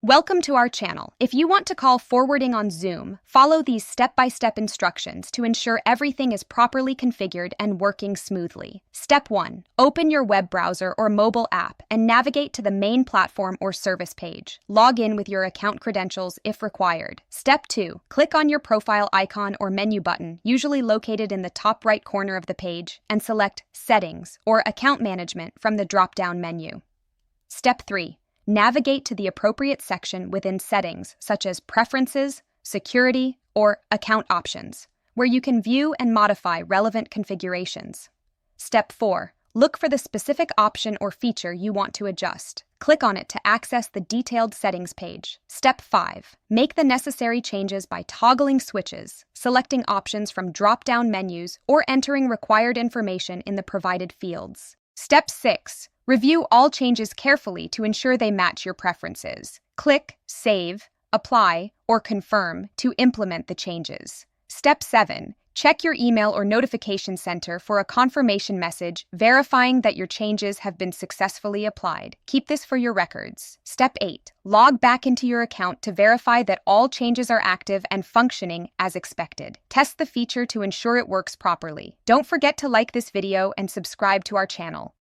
Welcome to our channel. If you want to call forwarding on Zoom, follow these step-by-step instructions to ensure everything is properly configured and working smoothly. Step 1. Open your web browser or mobile app and navigate to the main platform or service page. Log in with your account credentials if required. Step 2. Click on your profile icon or menu button, usually located in the top right corner of the page, and select Settings or Account Management from the drop-down menu. Step 3. Navigate to the appropriate section within Settings, such as Preferences, Security, or Account Options, where you can view and modify relevant configurations. Step 4. Look for the specific option or feature you want to adjust. Click on it to access the detailed settings page. Step 5. Make the necessary changes by toggling switches, selecting options from drop-down menus, or entering required information in the provided fields. Step 6. Review all changes carefully to ensure they match your preferences. Click Save, Apply, or Confirm to implement the changes. Step 7. Check your email or notification center for a confirmation message verifying that your changes have been successfully applied. Keep this for your records. Step 8. Log back into your account to verify that all changes are active and functioning as expected. Test the feature to ensure it works properly. Don't forget to like this video and subscribe to our channel.